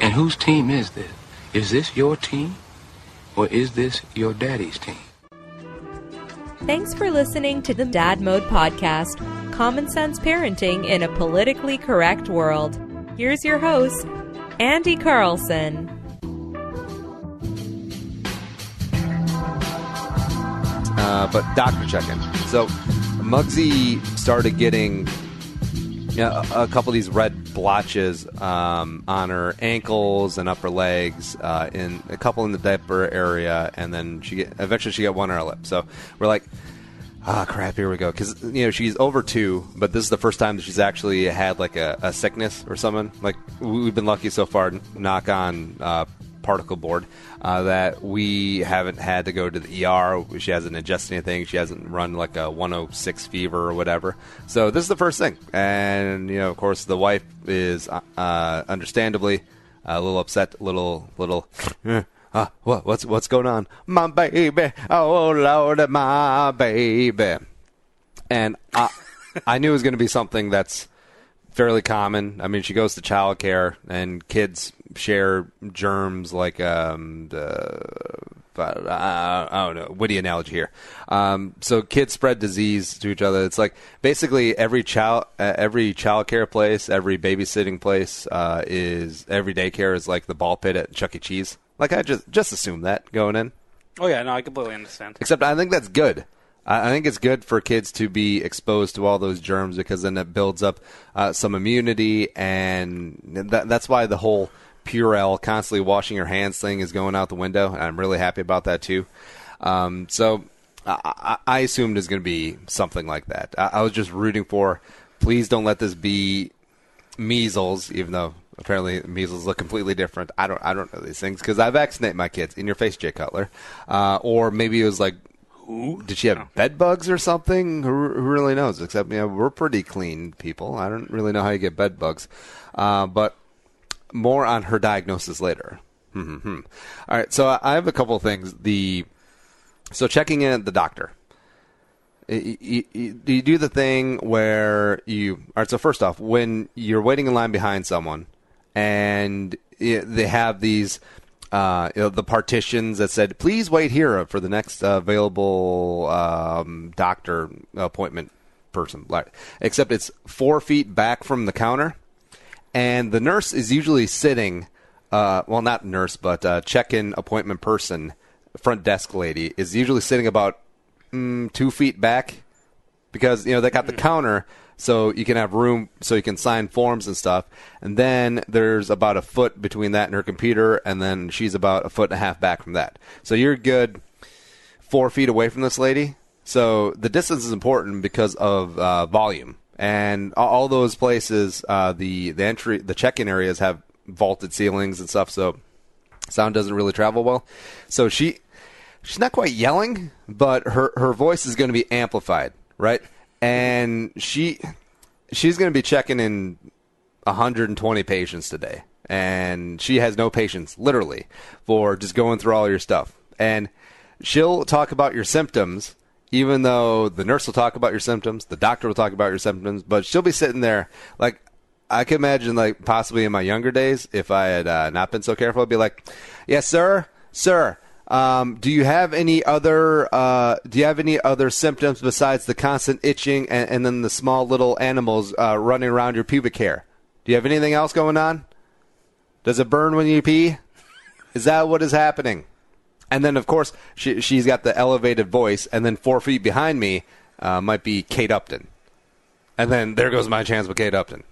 And whose team is this? Is this your team? Or is this your daddy's team? Thanks for listening to the Dad Mode Podcast, Common Sense Parenting in a Politically Correct World. Here's your host, Andy Carlson. But doctor check-in. So Mugsy started getting a couple of these red blotches on her ankles and upper legs, in a couple in the diaper area, and then eventually she got one on her lip. So we're like, crap, here we go. Because, she's over 2, but this is the first time that she's actually had, like, a sickness or something. Like, we've been lucky so far, knock on particle board, that we haven't had to go to the ER. She hasn't ingested anything. She hasn't run, like, a 106 fever or whatever. So this is the first thing. And, of course, the wife is understandably a little upset, little what's going on? My baby, oh Lord, my baby. And I knew it was going to be something that's fairly common. I mean, she goes to childcare, and kids share germs like I don't know, witty analogy here. So kids spread disease to each other. It's like basically every childcare place, every babysitting place every daycare is like the ball pit at Chuck E. Cheese. Like, I just assume that going in. Oh, yeah, no, I completely understand. Except I think that's good. I think it's good for kids to be exposed to all those germs, because then it builds up some immunity, and that's why the whole Purell, constantly washing your hands thing is going out the window, and I'm really happy about that too. So I assumed it's going to be something like that. I was just rooting for, please don't let this be measles, even though apparently measles look completely different. I don't know these things because I vaccinate my kids. In your face, Jay Cutler. Or maybe it was like, did she have bed bugs or something? Who really knows? Except we're pretty clean people. I don't really know how you get bed bugs. But more on her diagnosis later. All right, so I have a couple of things. So checking in at the doctor. You do the thing where all right, so first off, when you're waiting in line behind someone and they have these, the partitions that said, please wait here for the next available doctor appointment person. Except it's 4 feet back from the counter, and the nurse is usually sitting, well, not nurse, but check-in appointment person, front desk lady, is usually sitting about 2 feet back, because they got the counter so you can have room so you can sign forms and stuff, and then there's about a foot between that and her computer, and then she's about 1.5 feet back from that. So you're good 4 feet away from this lady. So the distance is important because of volume, and all those places, the check-in areas have vaulted ceilings and stuff, so sound doesn't really travel well. So she's not quite yelling, but her voice is going to be amplified, right? And she's going to be checking in 120 patients today. And she has no patience, literally, for just going through all your stuff. And she'll talk about your symptoms, even though the nurse will talk about your symptoms, the doctor will talk about your symptoms, but she'll be sitting there like, I can imagine, like, possibly in my younger days, if I had not been so careful, I'd be like, yes, sir, do you have any other symptoms besides the constant itching and then the small little animals running around your pubic hair? Do you have anything else going on? Does it burn when you pee? Is that what is happening? And then, of course, she's got the elevated voice, and then 4 feet behind me might be Kate Upton. And then there goes my chance with Kate Upton.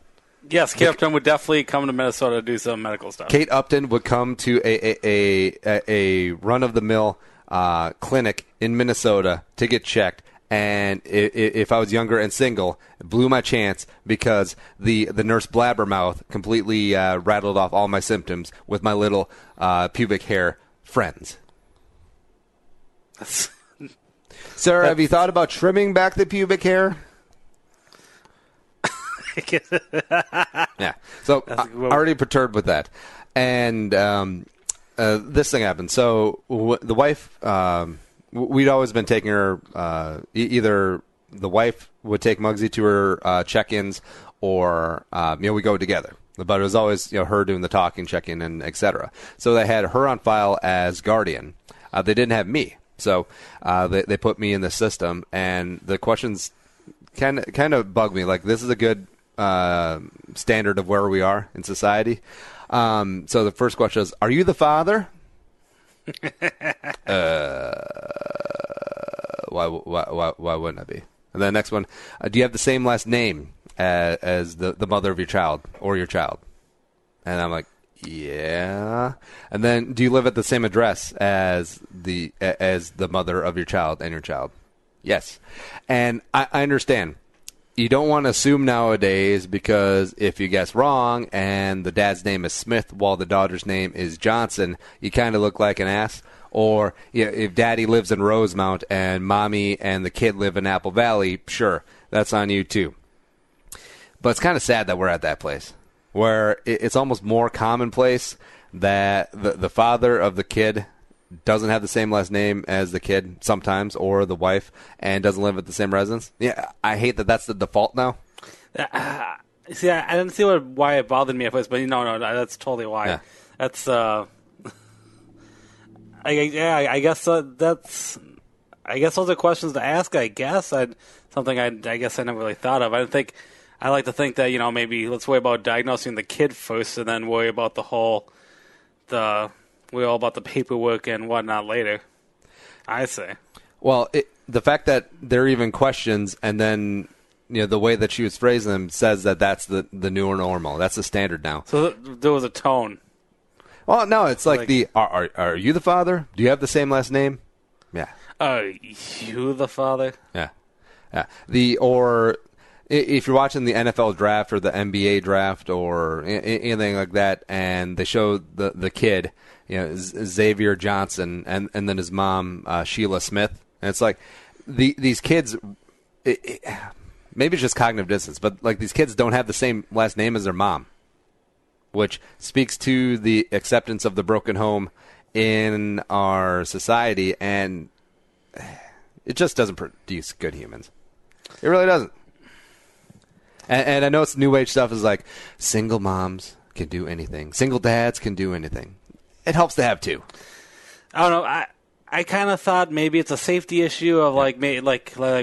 Yes, Kate Upton would definitely come to Minnesota to do some medical stuff. Kate Upton would come to a run-of-the-mill clinic in Minnesota to get checked, and if I was younger and single, it blew my chance because the nurse blabbermouth completely rattled off all my symptoms with my little pubic hair friends. Sir, have you thought about trimming back the pubic hair? Yeah, so I'm already perturbed with that. And this thing happened. So the wife, we'd always been taking her, either the wife would take Mugsy to her check-ins, or we go together. But it was always her doing the talking, checking, and etc. So they had her on file as guardian. They didn't have me, so they put me in the system, and the questions kind of bug me. Like, this is a good standard of where we are in society. So the first question is, are you the father? Why wouldn't I be? And then the next one, do you have the same last name as the mother of your child or your child? And I'm like, yeah. And then, do you live at the same address as the mother of your child and your child? Yes. And I understand. You don't want to assume nowadays, because if you guess wrong and the dad's name is Smith while the daughter's name is Johnson, you kind of look like an ass. Or if daddy lives in Rosemount and mommy and the kid live in Apple Valley, sure, that's on you too. But it's kind of sad that we're at that place where it's almost more commonplace that the father of the kid doesn't have the same last name as the kid sometimes, or the wife, and doesn't live at the same residence. Yeah, I hate that that's the default now. See, I didn't see why it bothered me at first, but no, that's totally why. Yeah. That's I guess those are questions to ask. I guess something I guess I never really thought of. I like to think that maybe let's worry about diagnosing the kid first, and then worry about worry all about the paperwork and whatnot later. I say. Well, the fact that there are even questions, and then the way that she was phrasing them says that that's the new normal. That's the standard now. So there was a tone. Well, no, it's like are you the father? Do you have the same last name? Yeah. Are you the father? Yeah. Or if you're watching the NFL draft or the NBA draft or anything like that, and they show the kid, Xavier Johnson, and then his mom, Sheila Smith, and it's like these kids, maybe it's just cognitive dissonance, but like these kids don't have the same last name as their mom, which speaks to the acceptance of the broken home in our society, and it just doesn't produce good humans. It really doesn't. And I know it's new age stuff is like single moms can do anything. Single dads can do anything. It helps to have two. I don't know. I kind of thought maybe it's a safety issue of like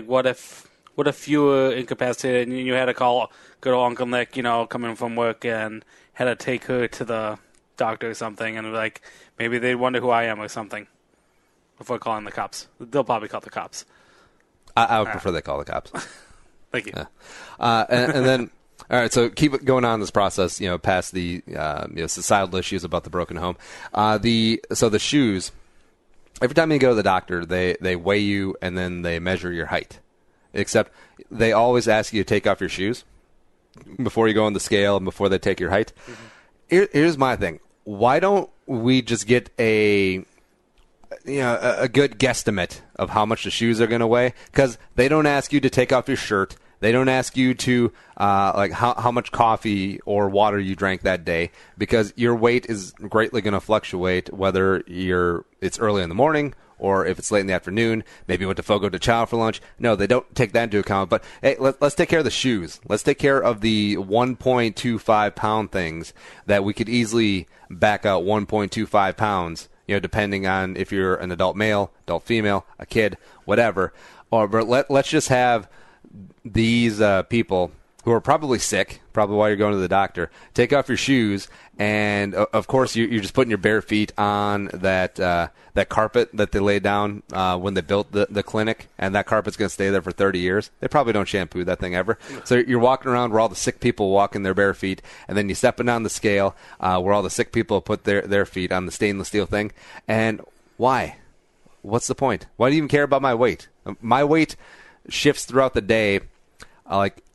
what if you were incapacitated and you had to call good old Uncle Nick, coming from work, and had to take her to the doctor or something, and like maybe they'd wonder who I am or something before calling the cops. They'll probably call the cops. I would prefer they call the cops. Thank you. Yeah. And then, all right, so keep going on this process, past the societal issues about the broken home. So the shoes, every time you go to the doctor, they weigh you and then they measure your height. Except they always ask you to take off your shoes before you go on the scale and before they take your height. Mm-hmm. Here's my thing. Why don't we just get a good guesstimate of how much the shoes are going to weigh? Because they don't ask you to take off your shirt. They don't ask you to how much coffee or water you drank that day, because your weight is greatly going to fluctuate whether it's early in the morning or if it's late in the afternoon. Maybe you went to Fogo de Chao for lunch. No, they don't take that into account. But hey, let's take care of the shoes. Let's take care of the 1.25 pound things that we could easily back out 1.25 pounds. Depending on if you're an adult male, adult female, a kid, whatever. But let's just have these people who are probably sick, probably while you're going to the doctor, take off your shoes, and of course you're just putting your bare feet on that carpet that they laid down when they built the clinic, and that carpet's going to stay there for 30 years. They probably don't shampoo that thing ever. So you're walking around where all the sick people walk in their bare feet, and then you're stepping on the scale where all the sick people put their feet on the stainless steel thing. And why? What's the point? Why do you even care about my weight? My weight shifts throughout the day.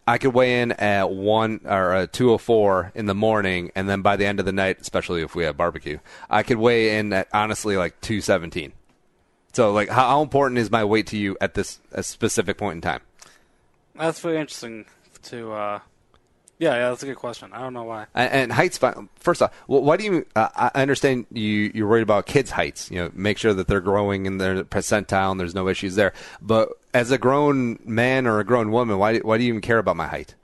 I could weigh in at 204 in the morning, and then by the end of the night, especially if we have barbecue, I could weigh in at honestly like 217. So how important is my weight to you at this specific point in time? That's very interesting to yeah, that's a good question. I don't know why. And height's fine. First off, why do you? I understand you're worried about kids' heights. Make sure that they're growing in their percentile and there's no issues there. But as a grown man or a grown woman, why do you even care about my height?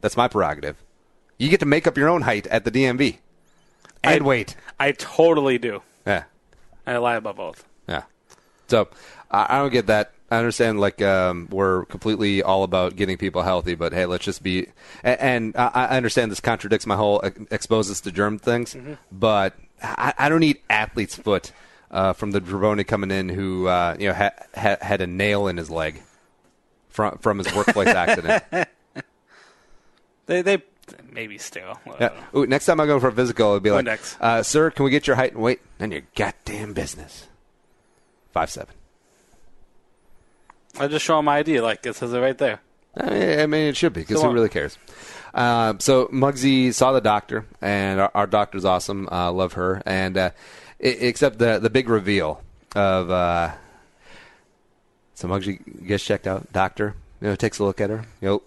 That's my prerogative. You get to make up your own height at the DMV. And weight. I totally do. Yeah. I lie about both. Yeah. So, I don't get that. I understand, like, we're completely all about getting people healthy, but hey, let's just be... And I understand this contradicts my whole expose us to germ things, but I don't need athlete's foot from the Dravoni coming in who had a nail in his leg from his workplace accident. They maybe still. Yeah. Ooh, next time I go for a physical, it'll be like, Index. sir, can we get your height and weight? None of your goddamn business. 5'7". I just show him my ID, like it says it right there. I mean, it should be, because who really cares? So Mugsy saw the doctor, and our doctor's awesome. Love her. And except the big reveal of so Mugsy gets checked out. Doctor, takes a look at her.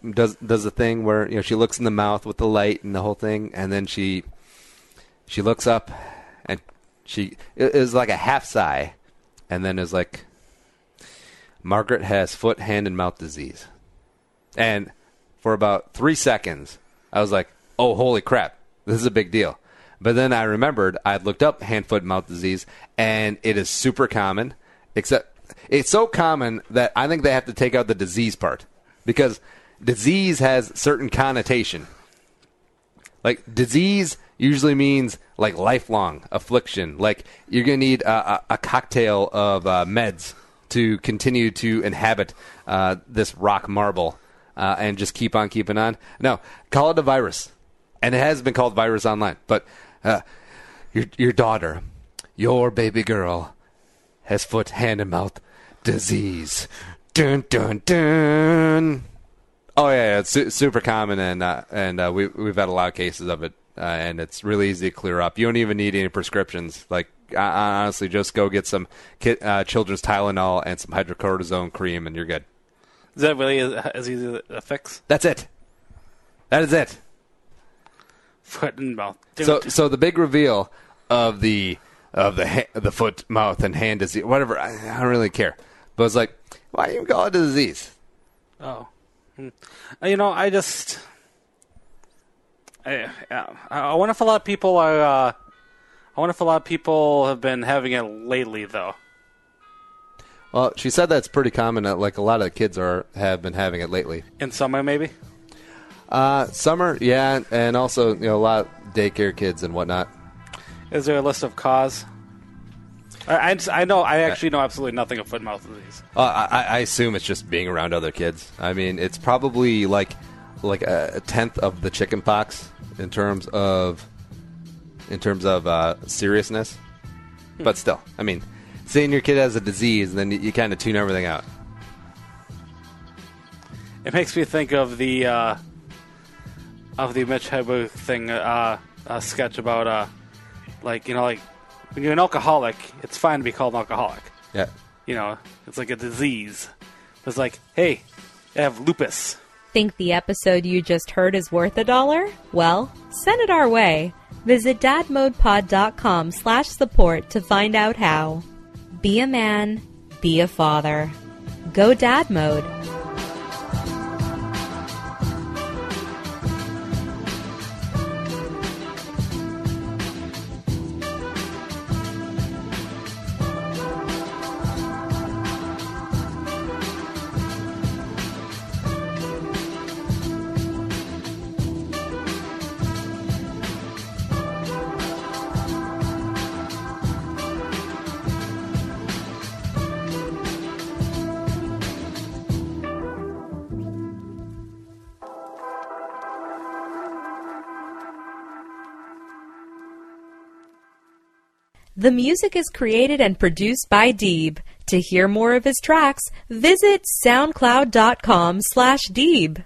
Does the thing where she looks in the mouth with the light and the whole thing, and then she looks up, and it was like a half sigh, and then is like, Margaret has foot, hand, and mouth disease. And for about 3 seconds, I was like, oh, holy crap, this is a big deal. But then I remembered I'd looked up hand, foot, mouth disease, and it is super common, except it's so common that I think they have to take out the disease part, because disease has certain connotation. Like, disease usually means, like, lifelong affliction. Like, you're going to need a cocktail of meds to continue to inhabit this rock marble and just keep on keeping on. No, call it a virus. And it has been called virus online. But your daughter, your baby girl, has foot, hand, and mouth disease. Dun, dun, dun. Oh, yeah, it's super common, and we've had a lot of cases of it, and it's really easy to clear up. You don't even need any prescriptions. Like, honestly, just go get some children's Tylenol and some hydrocortisone cream, and you're good. Is that really as easy a fix? That's it. That is it. Foot and mouth. So the big reveal of the foot, mouth, and hand disease, whatever, I don't really care. But it's like, why do you call it a disease? Oh. I wonder if a lot of people are. I wonder if a lot of people have been having it lately, though. Well, she said that's pretty common. Like, a lot of kids have been having it lately. In summer, maybe. Summer, yeah, and also a lot of daycare kids and whatnot. Is there a list of cause? I actually know absolutely nothing of foot and mouth disease. I assume it's just being around other kids. I mean, it's probably like a tenth of the chicken pox in terms of seriousness. But still, I mean, saying your kid has a disease, and then you kind of tune everything out. It makes me think of the Mitch Hedberg thing, sketch about when you're an alcoholic, it's fine to be called an alcoholic. Yeah. It's like a disease. It's like, hey, I have lupus. Think the episode you just heard is worth $1? Well, send it our way. Visit dadmodepod.com/support to find out how. Be a man, be a father. Go Dad Mode. The music is created and produced by Deeb. To hear more of his tracks, visit soundcloud.com/Deeb.